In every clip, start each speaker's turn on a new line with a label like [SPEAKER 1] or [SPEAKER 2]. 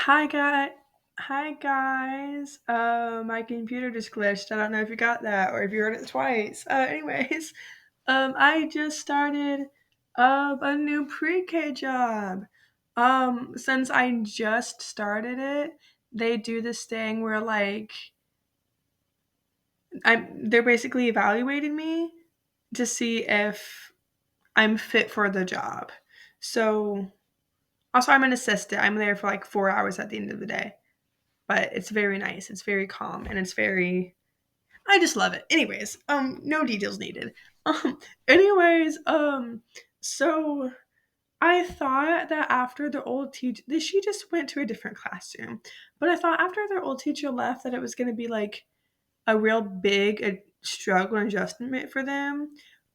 [SPEAKER 1] Hi guy Hi guys. My computer just glitched. I don't know if you got that or if you heard it twice. Anyways, I just started a new pre-K job. Since I just started it, they do this thing where they're basically evaluating me to see if I'm fit for the job. So also I'm an assistant. I'm there for like 4 hours at the end of the day. But it's very nice. It's very calm and it's very I just love it. Anyways, no details needed. Anyways, so I thought that after the old teacher, she just went to a different classroom. But I thought after their old teacher left that it was going to be like a real big struggle and adjustment for them.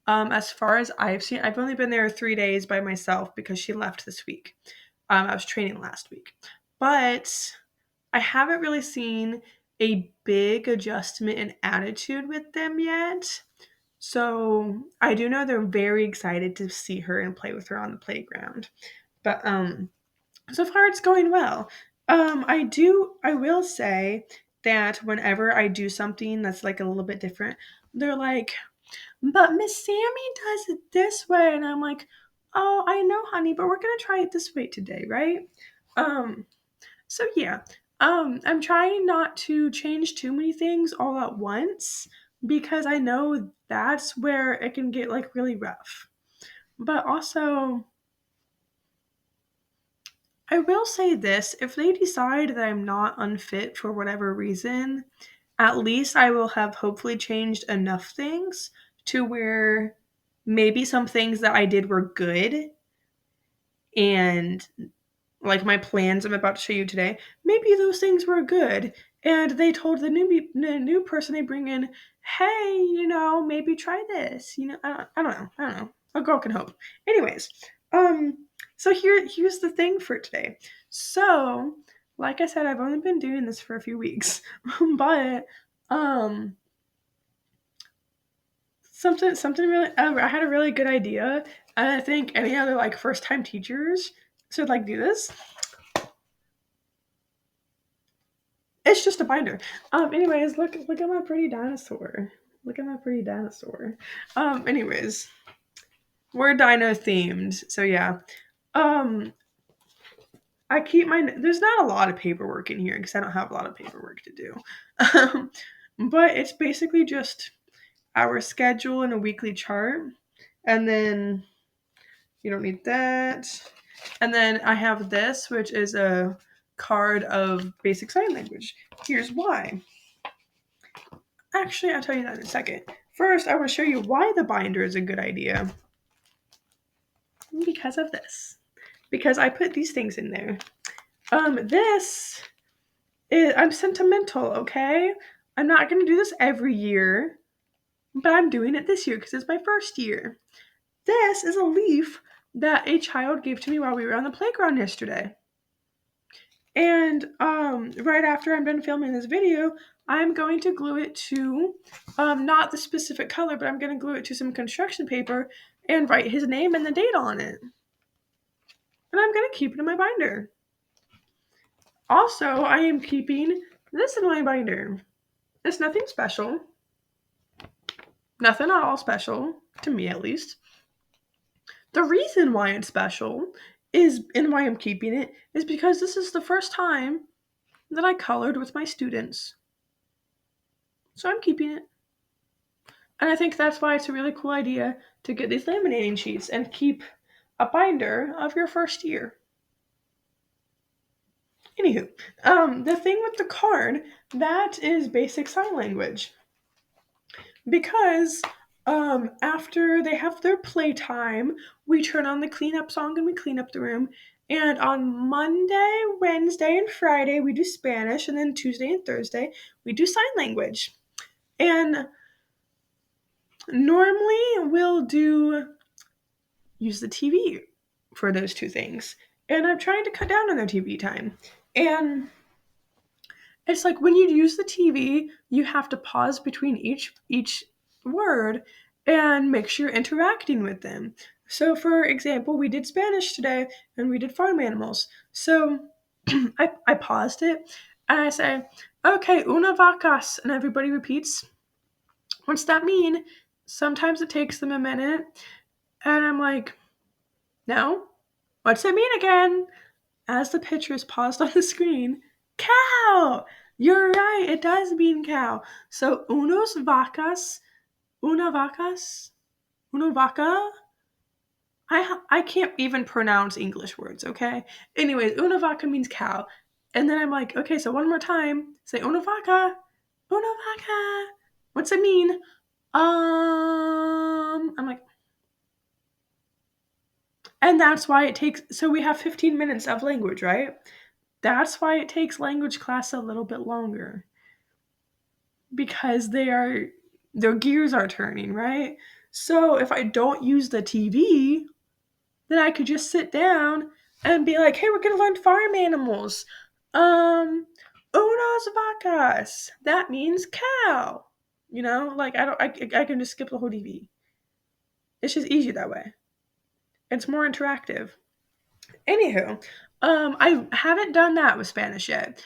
[SPEAKER 1] As far as I've seen, I've only been there 3 days by myself because she left this week. I was training last week, but I haven't really seen a big adjustment in attitude with them yet. So I do know they're very excited to see her and play with her on the playground. But so far it's going well. I will say that whenever I do something that's like a little bit different, they're like, but Miss Sammy does it this way. And I'm like, oh, I know, honey, but we're gonna try it this way today, right? Um, so yeah, I'm trying not to change too many things all at once because I know that's where it can get like really rough. But also, I will say this, if they decide that I'm not unfit for whatever reason, at least I will have hopefully changed enough things to where maybe some things that I did were good and like my plans I'm about to show you today, maybe those things were good. And they told the new person they bring in, hey, maybe try this. I don't know. I don't know. A girl can hope. Anyways, so here's the thing for today. So, like I said, I've only been doing this for a few weeks, but um, something really, I had a really good idea, and I think any other like first time teachers should like do this. It's just a binder. Anyways, look at my pretty dinosaur. Look at my pretty dinosaur. Anyways, we're dino themed, so yeah. Um, I keep my. There's not a lot of paperwork in here because I don't have a lot of paperwork to do. Um, but it's basically just our schedule and a weekly chart, and then you don't need that. And then I have this, which is a card of basic sign language. Here's why. Actually, I'll tell you that in a second. First, I want to show you why the binder is a good idea. Because of this. Because I put these things in there. This is, I'm sentimental, okay? I'm not going to do this every year, but I'm doing it this year because it's my first year. This is a leaf that a child gave to me while we were on the playground yesterday. And right after I'm done filming this video, I'm going to glue it to, not the specific color, but I'm going to glue it to some construction paper and write his name and the date on it. And I'm going to keep it in my binder. Also, I am keeping this in my binder. It's nothing special. Nothing at all special, to me at least. The reason why it's special is, and why I'm keeping it, is because this is the first time that I colored with my students. So I'm keeping it. And I think that's why it's a really cool idea to get these laminating sheets and keep a binder of your first year. Anywho, the thing with the card, that is basic sign language. Because after they have their playtime, we turn on the cleanup song and we clean up the room. And on Monday, Wednesday, and Friday, we do Spanish. And then Tuesday and Thursday, we do sign language. And normally we'll use the TV for those two things. And I'm trying to cut down on their TV time. And it's like when you use the TV, you have to pause between each word and make sure you're interacting with them. So for example, we did Spanish today and we did farm animals. So I paused it and I say, okay, una vacas. And everybody repeats, what's that mean? Sometimes it takes them a minute. And I'm like, no, what's it mean again? As the picture is paused on the screen, cow! You're right, it does mean cow. So, una vacas, una vaca. I can't even pronounce English words, okay? Anyways, una vaca means cow. And then I'm like, okay, so one more time. Say una vaca. Una vaca. What's it mean? I'm like, and that's why it takes, so we have 15 minutes of language, right? That's why it takes language class a little bit longer. Because their gears are turning, right? So if I don't use the TV, then I could just sit down and be like, hey, we're gonna learn farm animals. Unas vacas. That means cow. You know, like I can just skip the whole TV. It's just easier that way. It's more interactive. Anywho, I haven't done that with Spanish yet.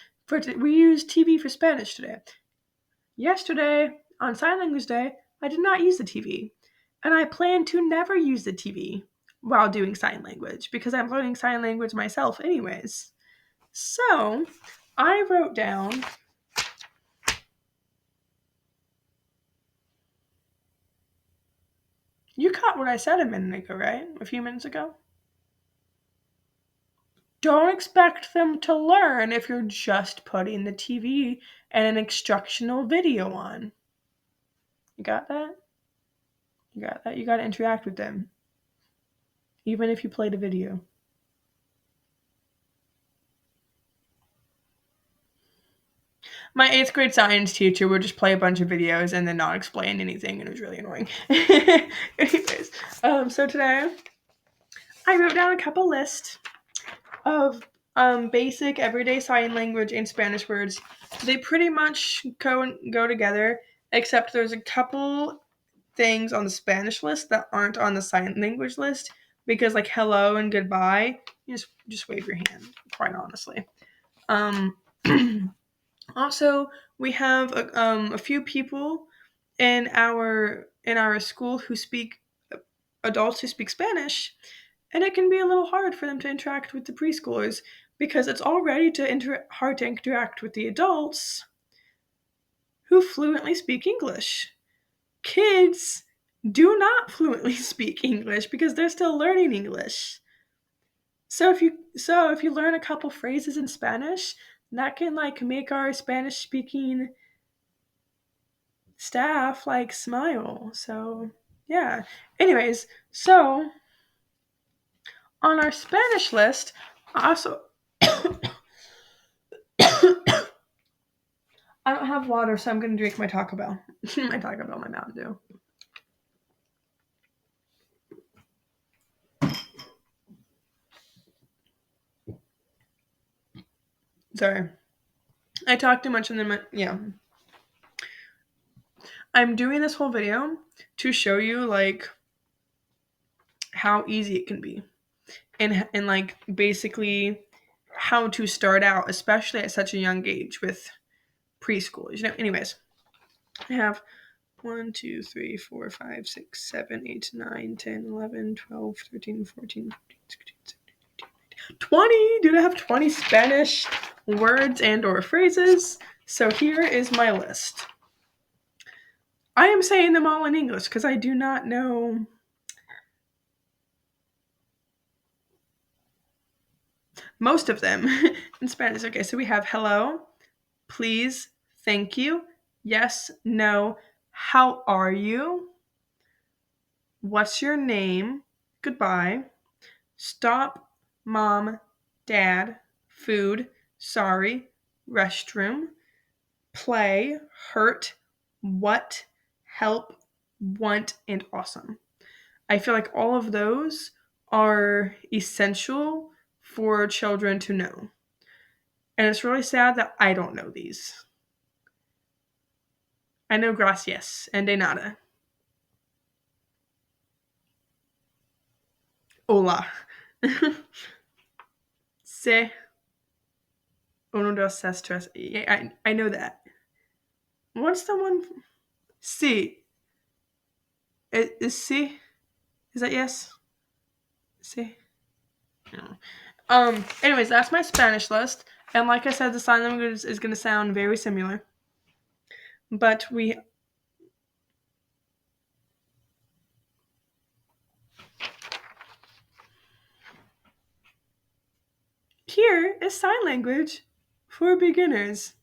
[SPEAKER 1] We use TV for Spanish today. Yesterday, on Sign Language Day, I did not use the TV. And I plan to never use the TV while doing sign language because I'm learning sign language myself, anyways. So, I wrote down. You caught what I said a minute ago, right? A few minutes ago? Don't expect them to learn if you're just putting the TV and an instructional video on. You got that? You got that? You got to interact with them, even if you played a video. My 8th grade science teacher would just play a bunch of videos and then not explain anything, and it was really annoying. Anyways, so today I wrote down a couple lists of basic everyday sign language and Spanish words. They pretty much go together, except there's a couple things on the Spanish list that aren't on the sign language list because, like, hello and goodbye, you just wave your hand. Quite honestly. Also, we have a few people in our school who speak adults who speak Spanish, and it can be a little hard for them to interact with the preschoolers because it's already hard to interact with the adults who fluently speak English. Kids do not fluently speak English because they're still learning English. So if you learn a couple phrases in Spanish, that can like make our Spanish speaking staff like smile. So, yeah. Anyways, so on our Spanish list, also I don't have water, so I'm going to drink my Taco Bell. My Taco Bell, my Mountain Dew. Sorry. I talked too much and then yeah. I'm doing this whole video to show you like how easy it can be. And like basically how to start out, especially at such a young age with preschoolers. You know, anyways. I have 1, 2, 3, 4, 5, 6, 7, 8, 9, 10, 11, 12, 13, 14, 15, 16, 17, 18, 20. Dude, I have 20 Spanish words and or phrases. So here is my list. I am saying them all in English because I do not know most of them in Spanish. Okay, so we have hello, please, thank you, yes, no, how are you, what's your name, goodbye, stop, mom, dad, food, sorry, restroom, play, hurt, what, help, want, and awesome. I feel like all of those are essential for children to know. And it's really sad that I don't know these. I know gracias and de nada. Hola. Se. Uno, dos, tres. Yeah, I know that. What's the one? C. Is C? Is that yes? C? No. Anyways, that's my Spanish list. And like I said, the sign language is going to sound very similar. But here is sign language for beginners.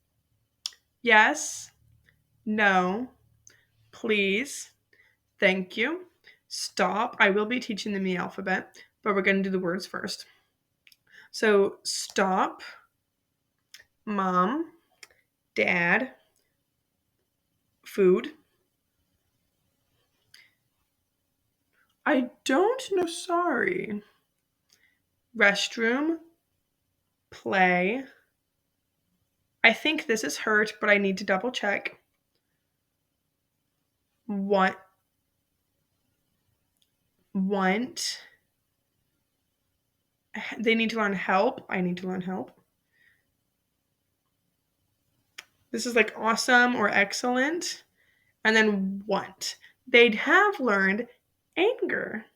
[SPEAKER 1] Yes, no, please, thank you, stop. I will be teaching them the alphabet, but we're going to do the words first. So, stop, mom, dad, food. I don't know, sorry. Restroom, play. I think this is hurt, but I need to double check. Want, want. They need to learn help. I need to learn help. This is like awesome or excellent. And then want. They'd have learned anger.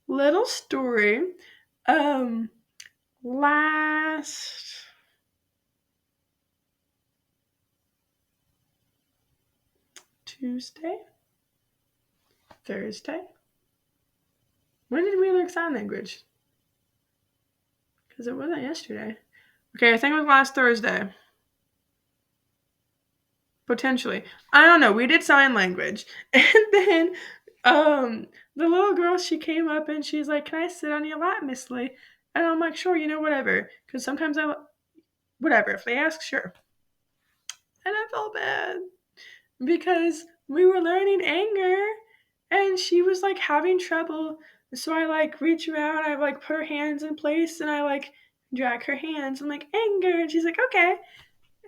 [SPEAKER 1] Little story. Last Tuesday? Thursday? When did we learn sign language? Because it wasn't yesterday. Okay, I think it was last Thursday. Potentially. I don't know. We did sign language. And then the little girl, she came up and she's like, "Can I sit on your lap, Miss Lee?" And I'm like, "Sure, whatever." Because sometimes whatever. If they ask, sure. And I felt bad because we were learning anger and she was like having trouble. So I like reach around, I like put her hands in place and I like drag her hands. I'm like, anger. And she's like, okay.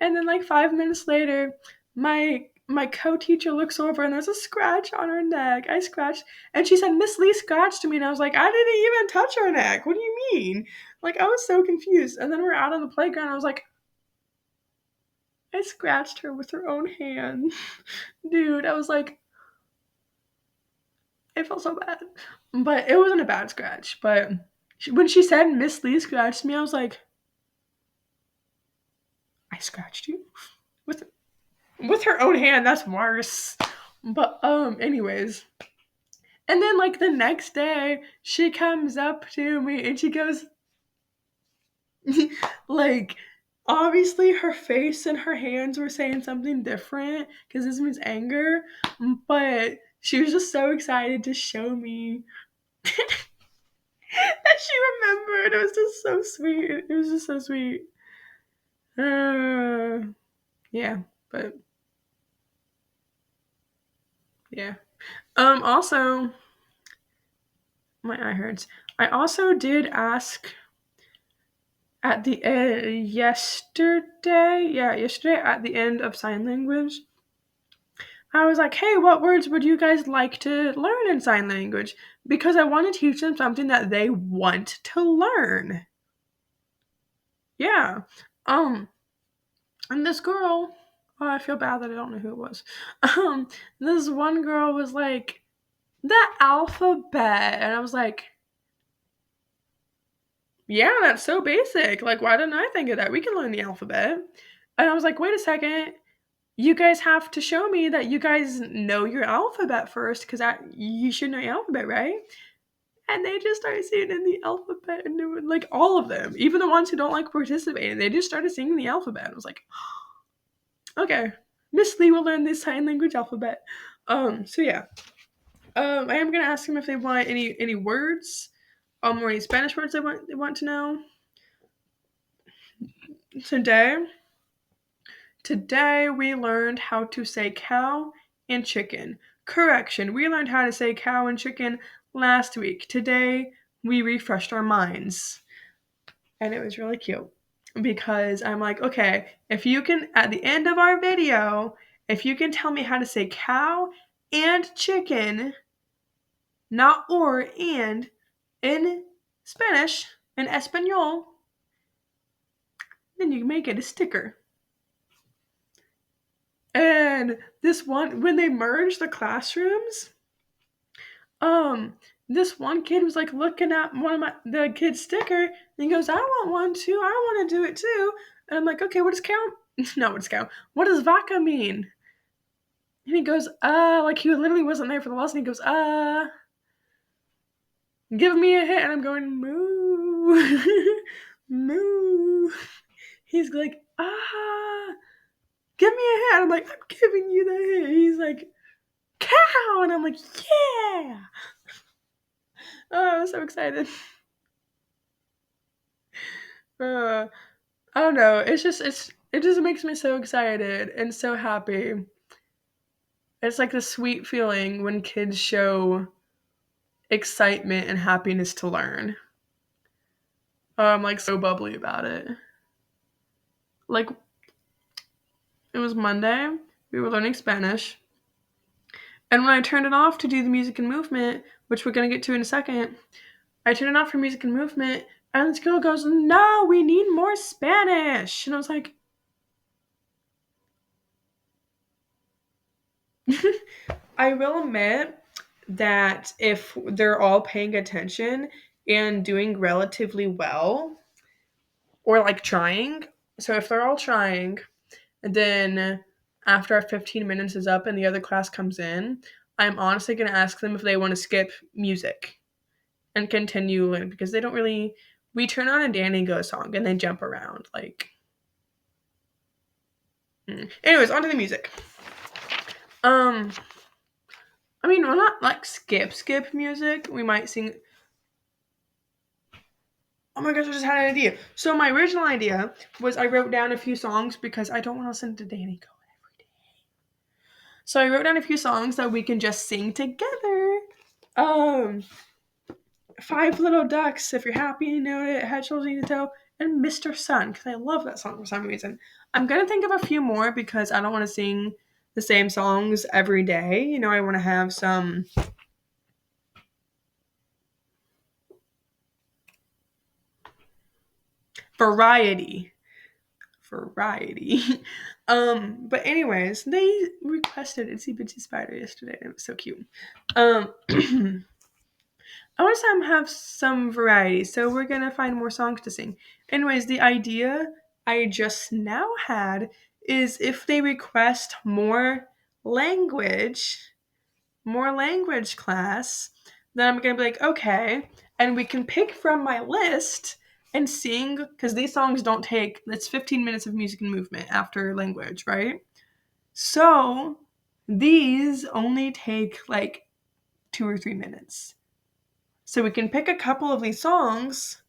[SPEAKER 1] And then like 5 minutes later, my co-teacher looks over and there's a scratch on her neck. I scratched and she said, "Miss Lee scratched me." And I was like, "I didn't even touch her neck. What do you mean?" Like I was so confused. And then we're out on the playground. I was like, I scratched her with her own hand. Dude, I was like, I felt so bad. But it wasn't a bad scratch. But when she said Miss Lee scratched me, I was like, I scratched you? With her own hand, that's worse. But anyways. And then like the next day, she comes up to me and she goes like obviously her face and her hands were saying something different because this means anger, but she was just so excited to show me that she remembered. It was just so sweet. It was just so sweet. Yeah, but yeah. Also, my eye hurts. I also did ask at the yesterday. Yeah, yesterday at the end of sign language. I was like, hey, what words would you guys like to learn in sign language? Because I want to teach them something that they want to learn. Yeah. Um, and this girl, oh, I feel bad that I don't know who it was. This one girl was like, the alphabet. And I was like, yeah, that's so basic. Like, why didn't I think of that? We can learn the alphabet. And I was like, wait a second. You guys have to show me that you guys know your alphabet first, because you should know your alphabet, right? And they just started singing the alphabet, and it was like all of them, even the ones who don't like participating, they just started singing the alphabet. I was like, okay, Miss Lee will learn this sign language alphabet. So yeah, I am gonna ask them if they want any words, or any Spanish words they want to know today. Today we learned how to say cow and chicken. Correction, we learned how to say cow and chicken last week. Today we refreshed our minds. And it was really cute because I'm like, okay, if you can, at the end of our video, if you can tell me how to say cow and chicken, not or, and, in Spanish, in Espanol, and you make it a sticker. And this one, when they merged the classrooms, um, this one kid was like looking at the kid's sticker, and he goes, "I want one too. I want to do it too." And I'm like, "Okay, what does count? No, what does count? What does vaca mean?" And he goes, like he literally wasn't there for the lesson. He goes, give me a hit, and I'm going, moo, moo. He's like, give me a hit. And I'm like, I'm giving you the hit. He's like, cow, and I'm like, yeah. Oh, I'm so excited. I don't know. It just makes me so excited and so happy. It's like the sweet feeling when kids show excitement and happiness to learn. Oh, I'm like so bubbly about it. Like it was Monday, we were learning Spanish, and when I turned it off to do the music and movement, which we're gonna get to in a second, I turned it off for music and movement, and this girl goes, "No, we need more Spanish," and I was like, I will admit that if they're all paying attention and doing relatively well, or like trying, so if they're all trying, and then after our 15 minutes is up and the other class comes in, I'm honestly going to ask them if they want to skip music and continue learning because they don't really. We turn on a Danny Go song and they jump around. Like, anyways, on to the music. Um, I mean, we're not like skip music. We might sing. Oh my gosh, I just had an idea. So my original idea was I wrote down a few songs because I don't want to listen to Danny Go every day. So I wrote down a few songs that we can just sing together. Um, Five Little Ducks, If You're Happy You Know It, Head, Shoulders, Knees, and Toe, and Mr. Sun, because I love that song for some reason. I'm going to think of a few more because I don't want to sing the same songs every day. You know, I want to have some variety. But anyways, they requested Itsy Bitsy Spider yesterday, and it was so cute. I want to have some variety, so we're gonna find more songs to sing. Anyways, the idea I just now had is if they request language, more language class, then I'm gonna be like, okay, and we can pick from my list and sing, because these songs don't take, it's 15 minutes of music and movement after language, right? So these only take like 2 or 3 minutes. So we can pick a couple of these songs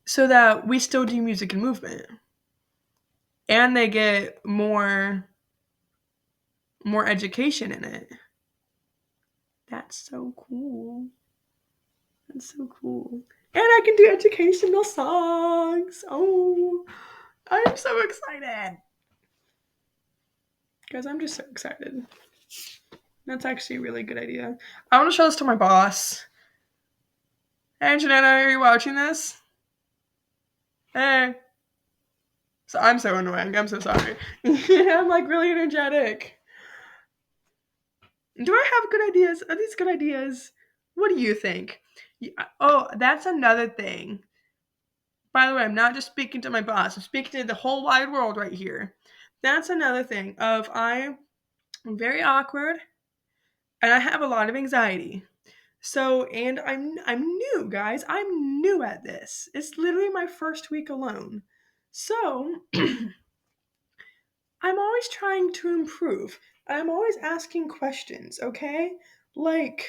[SPEAKER 1] so that we still do music and movement. And they get more education in it. That's so cool. That's so cool. And I can do educational songs. Oh, I'm so excited. Guys, I'm just so excited. That's actually a really good idea. I want to show this to my boss. Hey, Janetta, are you watching this? Hey. So I'm so annoying. I'm so sorry. I'm like really energetic. Do I have good ideas? Are these good ideas? What do you think? Oh, that's another thing. By the way, I'm not just speaking to my boss. I'm speaking to the whole wide world right here. That's another thing of I'm very awkward and I have a lot of anxiety. So, and I'm new, guys. I'm new at this. It's literally my first week alone. So, I'm always trying to improve. I'm always asking questions, okay? Like,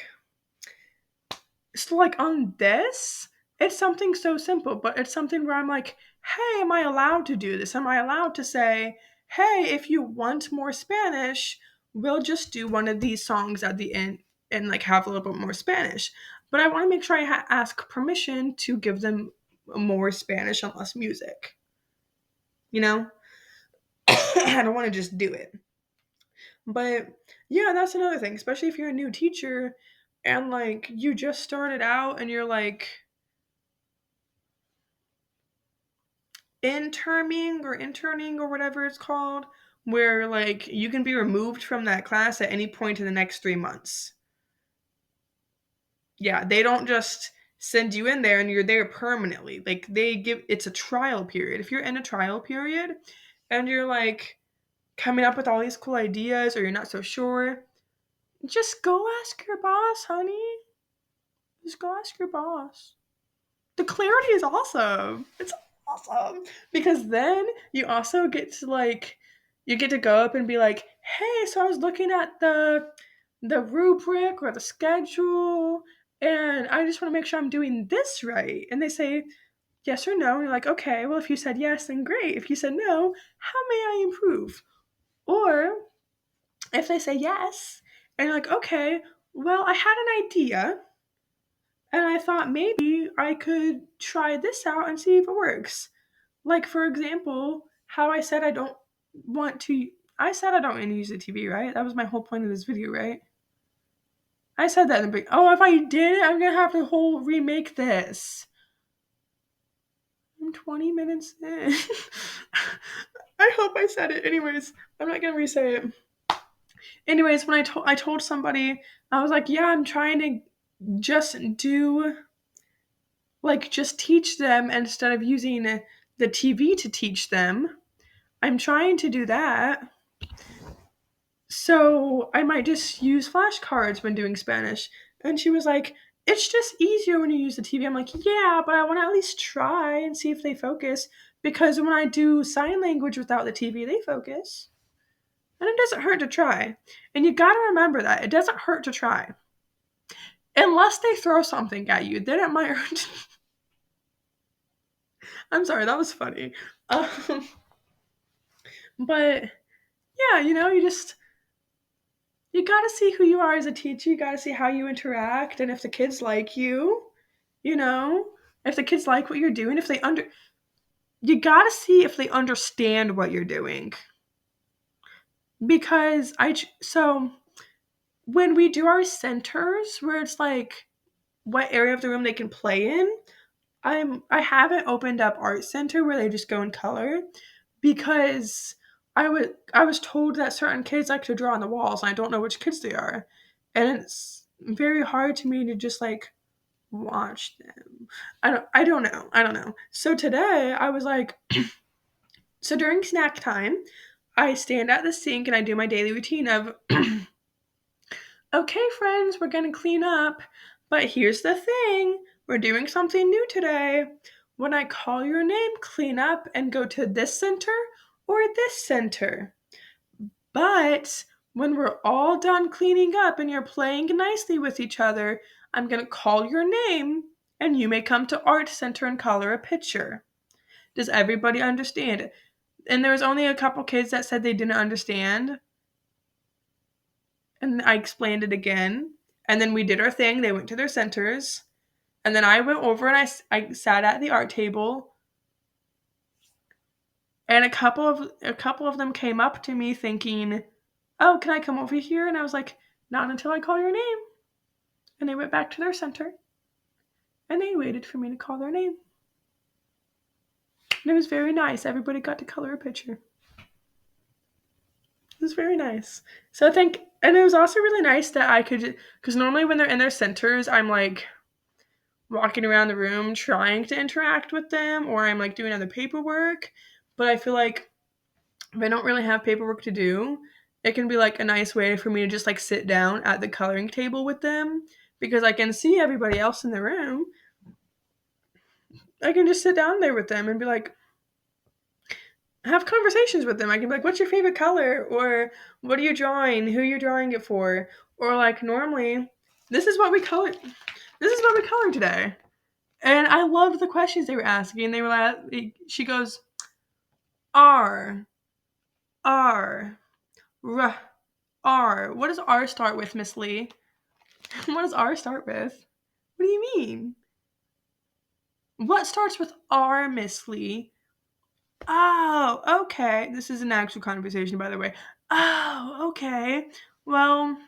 [SPEAKER 1] so like on this, it's something so simple, but it's something where I'm like, hey, am I allowed to do this? Am I allowed to say, hey, if you want more Spanish, we'll just do one of these songs at the end and like have a little bit more Spanish. But I want to make sure I ask permission to give them more Spanish and less music. You know? I don't want to just do it. But yeah, that's another thing, especially if you're a new teacher and like you just started out and you're like interning or whatever it's called, where like you can be removed from that class at any point in the next 3 months. Yeah, they don't just send you in there and you're there permanently. Like it's a trial period. If you're in a trial period and you're like coming up with all these cool ideas or you're not so sure, just go ask your boss, honey. Just go ask your boss. The clarity is awesome. It's awesome because then you also get to like you get to go up and be like, "Hey, so I was looking at the rubric or the schedule and I just want to make sure I'm doing this right." And they say yes or no, and you're like, "Okay, well if you said yes, then great. If you said no, how may I improve?" Or if they say yes, and you're like, "Okay, well, I had an idea and I thought maybe I could try this out and see if it works." Like, for example, how I said I don't want to use the TV, right? That was my whole point of this video, right? I said that in the beginning. Oh, if I did it, I'm gonna have to whole remake this. I'm 20 minutes in. I hope I said it. Anyways, I'm not gonna re-say it. Anyways, when I told somebody, I was like, yeah, I'm trying to just do just teach them instead of using the TV to teach them. I'm trying to do that. So I might just use flashcards when doing Spanish. And she was like, it's just easier when you use the TV. I'm like, yeah, but I want to at least try and see if they focus. Because when I do sign language without the TV, they focus. And it doesn't hurt to try. And you gotta remember that. It doesn't hurt to try. Unless they throw something at you, then it might hurt. I'm sorry, that was funny. But yeah, you gotta see who you are as a teacher. You gotta see how you interact, and if the kids like you, you know, if the kids like what you're doing, you gotta see if they understand what you're doing. Because so when we do our centers, where it's like what area of the room they can play in, I haven't opened up art center where they just go and color because I was told that certain kids like to draw on the walls and I don't know which kids they are. And it's very hard to me to just like watch them. I don't know. I don't know. So today I was like so during snack time, I stand at the sink and I do my daily routine of okay, friends, we're going to clean up. But here's the thing, we're doing something new today. When I call your name, clean up and go to this center or this center. But when we're all done cleaning up and you're playing nicely with each other, I'm going to call your name and you may come to art center and color a picture. Does everybody understand? And there was only a couple kids that said they didn't understand. And I explained it again. And then we did our thing. They went to their centers. And then I went over and I sat at the art table. And a couple of them came up to me thinking, "Oh, can I come over here?" And I was like, "Not until I call your name." And they went back to their center. And they waited for me to call their name. And it was very nice. Everybody got to color a picture. It was very nice. So I think, and it was also really nice that I could, because normally when they're in their centers, I'm like walking around the room trying to interact with them, or I'm like doing other paperwork. But I feel like if I don't really have paperwork to do, it can be like a nice way for me to just like sit down at the coloring table with them because I can see everybody else in the room. I can just sit down there with them and be like, have conversations with them. I can be like, what's your favorite color? Or what are you drawing? Who are you drawing it for? Or like normally, this is what we color. This is what we colored today. And I loved the questions they were asking. They were like, she goes, R, R, R, R. What does R start with, Miss Lee? What does R start with? What do you mean? What starts with R, Miss Lee? Oh, okay. This is an actual conversation, by the way. Oh, okay. Well,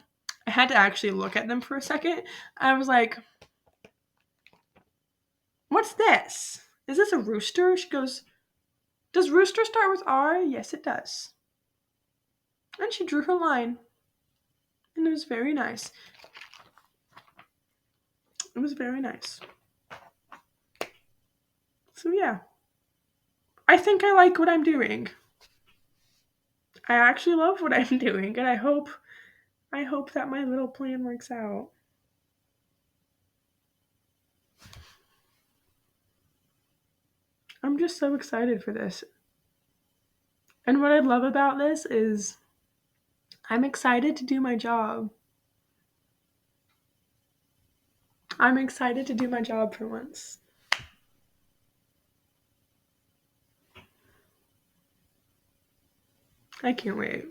[SPEAKER 1] I had to actually look at them for a second. I was like, what's this? Is this a rooster? She goes, Does rooster start with R? Yes, it does. And she drew her line. And it was very nice. It was very nice. So yeah. I think I like what I'm doing. I actually love what I'm doing, and I hope that my little plan works out. I'm just so excited for this. And what I love about this is I'm excited to do my job. I'm excited to do my job for once. I can't wait.